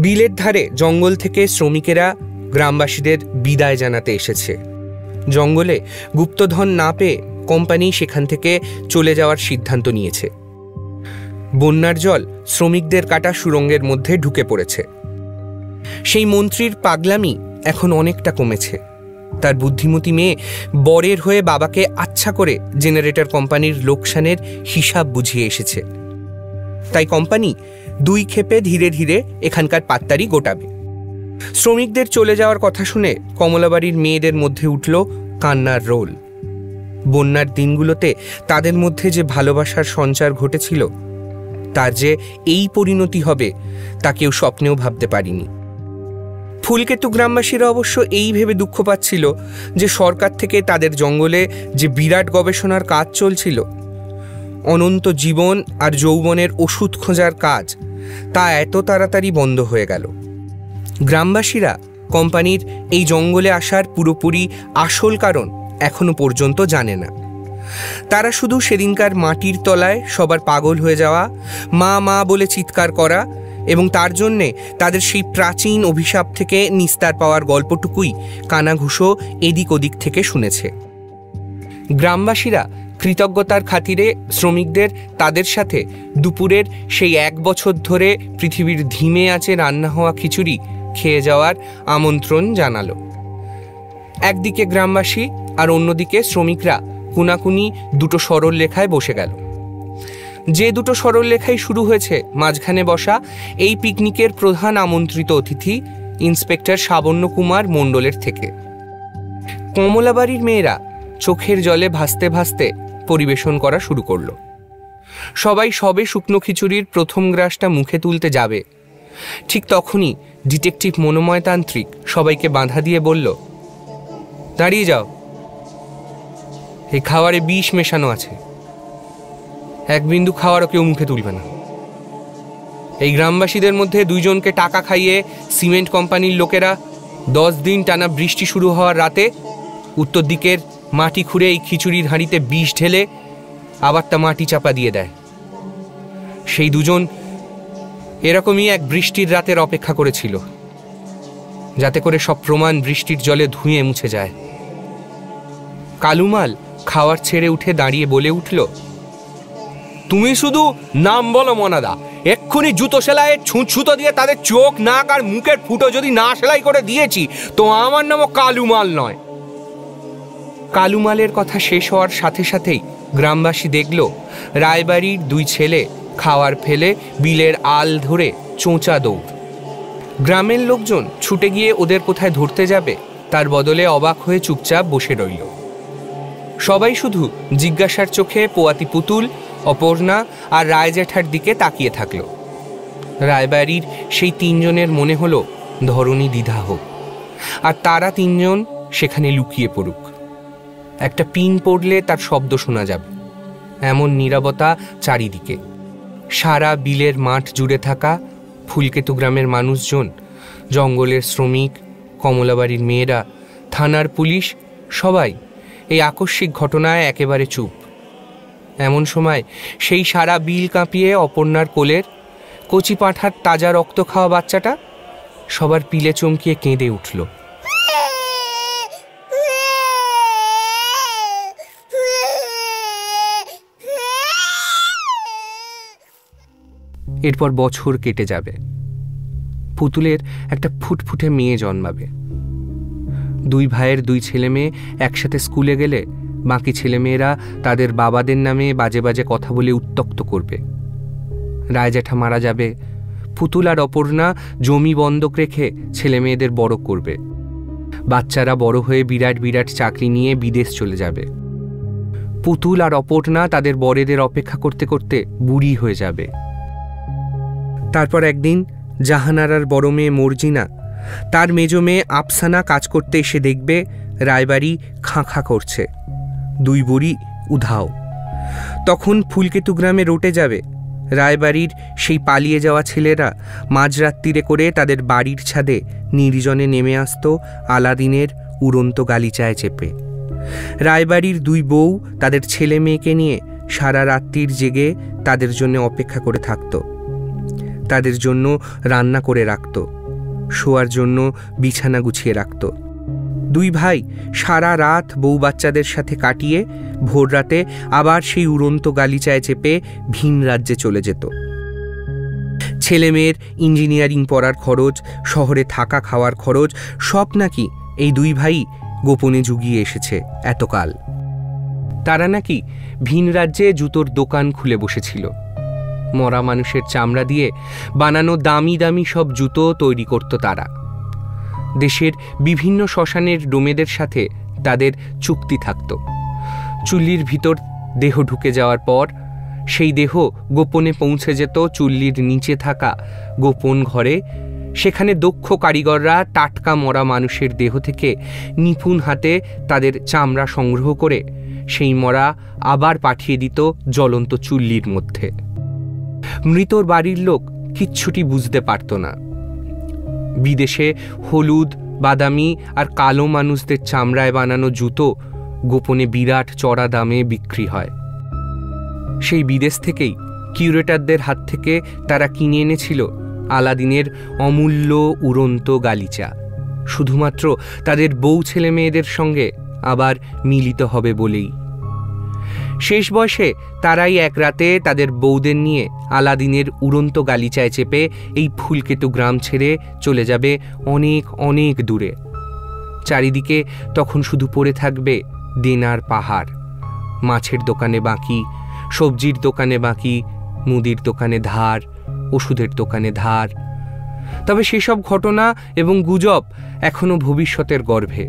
বিলের ধারে জঙ্গল থেকে শ্রমিকেরা গ্রামবাসীদের বিদায় জানাতে এসেছে। জঙ্গলে গুপ্তধন না পেয়ে কোম্পানি সেখান থেকে চলে যাওয়ার সিদ্ধান্ত নিয়েছে। বন্যার জল শ্রমিকদের কাটা সুড়ঙ্গের মধ্যে ঢুকে পড়েছে। সেই মন্ত্রীর পাগলামি এখন অনেকটা কমেছে। তার বুদ্ধিমতী মেয়ে বরের হয়ে বাবাকে আচ্ছা করে জেনারেটর কোম্পানির লোকসানের হিসাব বুঝিয়ে এসেছে। তাই কোম্পানি 2 ক্ষেপে ধীরে ধীরে এখানকার পাত্তারি গোটাবে। শ্রমিকদের চলে যাওয়ার কথা শুনে কমলাবাড়ির মেয়েদের মধ্যে উঠল কান্নার রোল। বন্যার দিনগুলোতে তাদের মধ্যে যে ভালোবাসার সঞ্চার ঘটেছিল, তার যে এই পরিণতি হবে তা কেউ স্বপ্নেও ভাবতে পারিনি। ফুলকেতু গ্রামবাসীরা অবশ্য এই ভেবে দুঃখ পাচ্ছিল যে সরকার থেকে তাদের জঙ্গলে যে বিরাট গবেষণার কাজ চলছিল, অনন্ত জীবন আর যৌবনের ওষুধ খোঁজার কাজ, তা এত তাড়াতাড়ি বন্ধ হয়ে গেল। গ্রামবাসীরা কোম্পানির এই জঙ্গলে আসার পুরোপুরি আসল কারণ এখনো পর্যন্ত জানে না। তারা শুধু সেদিনকার মাটির তলায় সবার পাগল হয়ে যাওয়া, মা মা বলে চিৎকার করা এবং তার জন্যে তাদের সেই প্রাচীন অভিশাপ থেকে নিস্তার পাওয়ার গল্পটুকুই কানাঘুষো এদিক ওদিক থেকে শুনেছে। গ্রামবাসীরা কৃতজ্ঞতার খাতিরে শ্রমিকদের তাদের সাথে দুপুরের সেই 1 বছর ধরে পৃথিবীর ধিমে আঁচে রান্না হওয়া খিচুড়ি খেয়ে যাওয়ার আমন্ত্রণ জানালো। একদিকে গ্রামবাসী আর অন্যদিকে শ্রমিকরা কুনাকুনি 2 সরল লেখায় বসে গেল। যে 2 সরল লেখাই শুরু হয়েছে মাঝখানে বসা এই পিকনিকের প্রধান আমন্ত্রিত অতিথি ইন্সপেক্টর শাবন্য কুমার মণ্ডলের থেকে। কমলাবাড়ির মেয়েরা চোখের জলে ভাসতে ভাসতে পরিবেশন করা শুরু করল। সবাই সবে শুকনো খিচুড়ির প্রথম গ্রাসটা মুখে তুলতে যাবে, ঠিক তখনই ডিটেকটিভ মনোময়তান্ত্রিক সবাইকে বাঁধা দিয়ে বলল, দাঁড়িয়ে যাও, এই খাবারে বিষ মেশানো আছে, 1 বিন্দু খাওয়ারও কেউ মুখে তুলবে না। এই গ্রামবাসীদের মধ্যে 2 জনকে টাকা খাইয়ে সিমেন্ট কোম্পানির লোকেরা 10 দিন টানা বৃষ্টি শুরু হওয়ার রাতে উত্তর দিকের মাটি খুঁড়ে এই খিচুড়ির হাঁড়িতে বিষ ঢেলে আবার তা মাটি চাপা দিয়ে দেয়। সেই 2 জন এরকমই এক বৃষ্টির রাতের অপেক্ষা করেছিল, যাতে করে সব প্রমাণ বৃষ্টির জলে ধুয়ে মুছে যায়। কালুমাল খাওয়ার ছেড়ে উঠে দাঁড়িয়ে বলে উঠল, তুমি শুধু নাম বলো মনাদা, এক্ষুনি জুতো সেলাইয়ের ছুঁতো দিয়ে তাদের চোখ, নাক আর মুখের ফুটো যদি না সেলাই করে দিয়েছি তো আমার নামও কালুমাল নয়। কালুমালের কথা শেষ হওয়ার সাথে সাথেই গ্রামবাসী দেখল রায়বাড়ির 2 ছেলে খাওয়ার ফেলে বিলের আল ধরে চোঁচা দৌড়। গ্রামের লোকজন ছুটে গিয়ে ওদের কোথায় ধরতে যাবে তার বদলে অবাক হয়ে চুপচাপ বসে রইল। সবাই শুধু জিজ্ঞাসার চোখে পোয়াতি পুতুল, অপর্ণা আর রায়জেঠার দিকে তাকিয়ে থাকল। রায়বাড়ির সেই 3 জনের মনে হলো ধরণী দ্বিধা হোক, আর তারা 3 জন সেখানে লুকিয়ে পড়ুক। একটা পিন পড়লে তার শব্দ শোনা যাবে, এমন নীরবতা চারিদিকে। সারা বিলের মাঠ জুড়ে থাকা ফুলকেতু গ্রামের মানুষজন, জঙ্গলের শ্রমিক, কমলাবাড়ির মেয়েরা, থানার পুলিশ, সবাই এই আকস্মিক ঘটনায় একেবারে চুপ। এমন সময় সেই সারা বিল কাঁপিয়ে অপর্ণার কোলের কচি পাঁঠার তাজা রক্ত খাওয়া বাচ্চাটা সবার পিলে চমকিয়ে কেঁদে উঠল। এরপর বছর কেটে যাবে। পুতুলের একটা ফুটফুটে মেয়ে জন্মাবে। 2 ভাইয়ের 2 ছেলে মেয়ে একসাথে স্কুলে গেলে বাকি ছেলেমেয়েরা তাদের বাবাদের নামে বাজে বাজে কথা বলে উত্ত্যক্ত করবে। রায়জেঠা মারা যাবে। পুতুল আর অপর্ণা জমি বন্ধক রেখে ছেলে মেয়েদের বড় করবে। বাচ্চারা বড় হয়ে বিরাট বিরাট চাকরি নিয়ে বিদেশ চলে যাবে। পুতুল আর অপর্ণা তাদের বড়দের অপেক্ষা করতে করতে বুড়ি হয়ে যাবে। তারপর একদিন জাহানারার বড় মেয়ে মর্জিনা তার মেজো মেয়ে আফসানা কাজ করতে এসে দেখবে রায়বাড়ি খাঁ খাঁ করছে, 2 বুড়ি উধাও। তখন ফুলকেতু গ্রামে রটে যাবে রায়বাড়ির সেই পালিয়ে যাওয়া ছেলেরা মাঝরাত্রিরে করে তাদের বাড়ির ছাদে নির্জনে নেমে আসত আলাদিনের উড়ন্ত গালিচায় চেপে। রায়বাড়ির 2 বউ তাদের ছেলে মেয়েকে নিয়ে সারা রাত্রির জেগে তাদের জন্য অপেক্ষা করে থাকত। তাদের জন্য রান্না করে রাখত, শোয়ার জন্য বিছানা গুছিয়ে রাখত। দুই ভাই সারা রাত বউ বাচ্চাদের সাথে কাটিয়ে ভোর রাতে আবার সেই উড়ন্ত গালিচায় চেপে ভিন রাজ্যে চলে যেত। ছেলে মেয়ের ইঞ্জিনিয়ারিং পড়ার খরচ, শহরে থাকা খাওয়ার খরচ সব নাকি এই দুই ভাই গোপনে জুগিয়ে এসেছে এতকাল। তারা নাকি ভিন রাজ্যে জুতোর দোকান খুলে বসেছিল। মরা মানুষের চামড়া দিয়ে বানানো দামি দামি সব জুতো তৈরি করত তারা। দেশের বিভিন্ন শ্মশানের ডোমেদের সাথে তাদের চুক্তি থাকত। চুল্লির ভিতর দেহ ঢুকে যাওয়ার পর সেই দেহ গোপনে পৌঁছে যেত চুল্লির নিচে থাকা গোপন ঘরে। সেখানে দক্ষ কারিগররা টাটকা মরা মানুষের দেহ থেকে নিপুণ হাতে তাদের চামড়া সংগ্রহ করে সেই মরা আবার পাঠিয়ে দিত জ্বলন্ত চুল্লির মধ্যে। মৃতর বাড়ির লোক কিচ্ছুটি বুঝতে পারত না। বিদেশে হলুদ, বাদামি আর কালো মানুষদের চামড়ায় বানানো জুতো গোপনে বিরাট চড়া দামে বিক্রি হয়। সেই বিদেশ থেকেই কিউরেটারদের হাত থেকে তারা কিনে এনেছিল আলাদিনের অমূল্য উড়ন্ত গালিচা, শুধুমাত্র তাদের বউ ছেলে মেয়েদের সঙ্গে আবার মিলিত হবে বলেই। শেষ বয়সে তারাই এক রাতে তাদের বউদের নিয়ে আলাদিনের উড়ন্ত গালিচায় চেপে এই ফুলকেতু গ্রাম ছেড়ে চলে যাবে অনেক অনেক দূরে। চারিদিকে তখন শুধু পড়ে থাকবে দেনার পাহাড়। মাছের দোকানে বাকি, সবজির দোকানে বাকি, মুদির দোকানে ধার, ওষুধের দোকানে ধার। তবে সেসব ঘটনা এবং গুজব এখনো ভবিষ্যতের গর্ভে।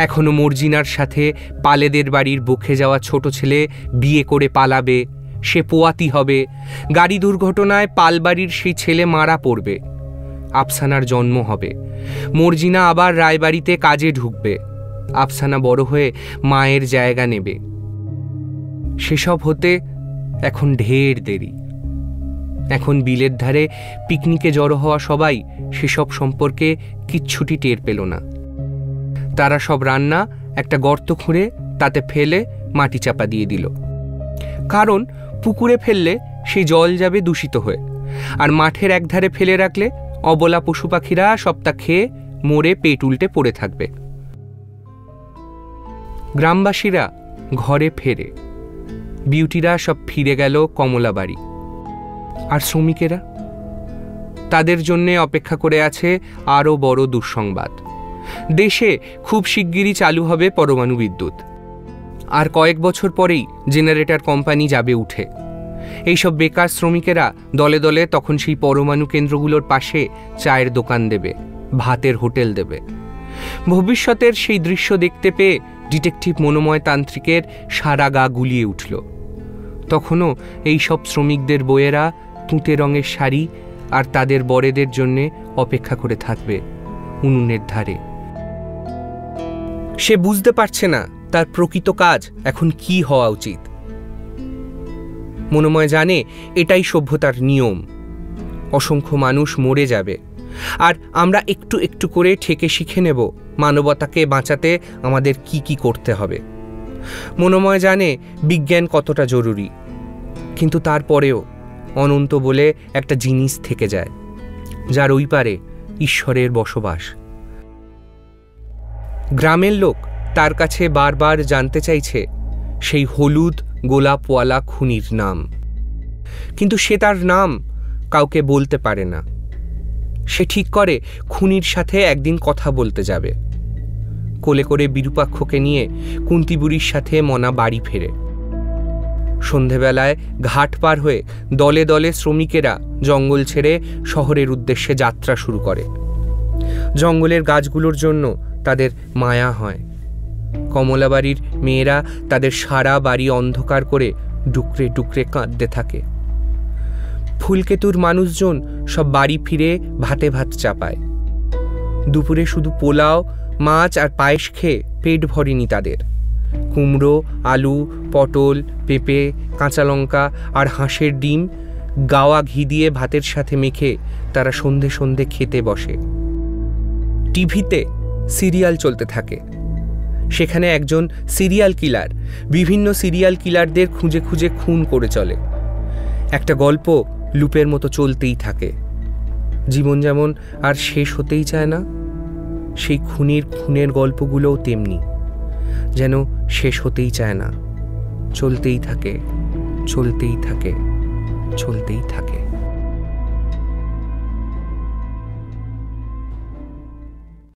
এখনো মর্জিনার সাথে পালেদের বাড়ির বকে যাওয়া ছোট ছেলে বিয়ে করে পালাবে, সে পোয়াতি হবে, গাড়ি দুর্ঘটনায় পালবাড়ির সেই ছেলে মারা পড়বে, আফসানার জন্ম হবে, মর্জিনা আবার রায়বাড়িতে কাজে ঢুকবে, আফসানা বড় হয়ে মায়ের জায়গা নেবে। সেসব হতে এখন ঢের দেরি। এখন বিলের ধারে পিকনিকে জড়ো হওয়া সবাই সেসব সম্পর্কে কিচ্ছুটি টের পেল না। তারা সব রান্না একটা গর্ত খুঁড়ে তাতে ফেলে মাটি চাপা দিয়ে দিল। কারণ পুকুরে ফেললে সেই জল যাবে দূষিত হয়ে, আর মাঠের একধারে ফেলে রাখলে অবলা পশু পাখিরা সবটা খেয়ে মরে পেট উল্টে পড়ে থাকবে। গ্রামবাসীরা ঘরে ফেরে, বিউটিরা সব ফিরে গেল কমলা বাড়ি। আর শ্রমিকেরা, তাদের জন্যে অপেক্ষা করে আছে আরও বড় দুঃসংবাদ। দেশে খুব শিগগিরই চালু হবে পরমাণু বিদ্যুৎ। আর কয়েক বছর পরেই জেনারেটর কোম্পানি যাবে উঠে। এইসব বেকার শ্রমিকেরা দলে দলে তখন সেই পরমাণু কেন্দ্রগুলোর পাশে চায়ের দোকান দেবে, ভাতের হোটেল দেবে। ভবিষ্যতের সেই দৃশ্য দেখতে পেয়ে ডিটেকটিভ মনোময় তান্ত্রিকের সারা গা গুলিয়ে উঠল। তখনও এই সব শ্রমিকদের বউয়েরা তুঁতে রঙের শাড়ি আর তাদের বরেদের জন্যে অপেক্ষা করে থাকবে উনুনের ধারে। সে বুঝতে পারছে না তার প্রকৃত কাজ এখন কি হওয়া উচিত। মনোময় জানে এটাই সভ্যতার নিয়ম। অসংখ্য মানুষ মরে যাবে, আর আমরা একটু একটু করে ঠেকে শিখে নেব মানবতাকে বাঁচাতে আমাদের কি কি করতে হবে। মনোময় জানে বিজ্ঞান কতটা জরুরি, কিন্তু তারপরেও অনন্ত বলে একটা জিনিস থেকে যায়, যার ওই পারে ঈশ্বরের বসবাস। গ্রামের লোক তার কাছে বারবার জানতে চাইছে সেই হলুদ গোলাপওয়ালা খুনির নাম, কিন্তু সে তার নাম কাউকে বলতে পারে না। সে ঠিক করে খুনির সাথে একদিন কথা বলতে যাবে। কোলে করে বিরূপাক্ষকে নিয়ে কুন্তিবুড়ির সাথে মনা বাড়ি ফেরে। সন্ধেবেলায় ঘাট পার হয়ে দলে দলে শ্রমিকেরা জঙ্গল ছেড়ে শহরের উদ্দেশ্যে যাত্রা শুরু করে। জঙ্গলের গাছগুলোর জন্য তাদের মায়া হয়। কমলাবাড়ির মেয়েরা তাদের সারা বাড়ি অন্ধকার করে ডুকরে ডুকরে কাঁদতে থাকে। ফুলকেতুর মানুষজন সব বাড়ি ফিরে ভাতে ভাত চাপায়। দুপুরে শুধু পোলাও, মাছ আর পায়েস খেয়ে পেট ভরেনি তাদের। কুমড়ো, আলু, পটল, পেঁপে, কাঁচা লঙ্কা আর হাঁসের ডিম গাওয়া ঘি দিয়ে ভাতের সাথে মেখে তারা সন্ধে সন্ধে খেতে বসে। টিভিতে সিরিয়াল চলতে থাকে। সেখানে একজন সিরিয়াল কিলার বিভিন্ন সিরিয়াল কিলারদের খুঁজে খুঁজে খুন করে চলে। একটা গল্প লুপের মতো চলতেই থাকে। জীবন যেমন আর শেষ হতেই চায় না, সেই খুনের গল্পগুলোও তেমনি, যেন শেষ হতেই চায় না, চলতেই থাকে, চলতেই থাকে, চলতেই থাকে।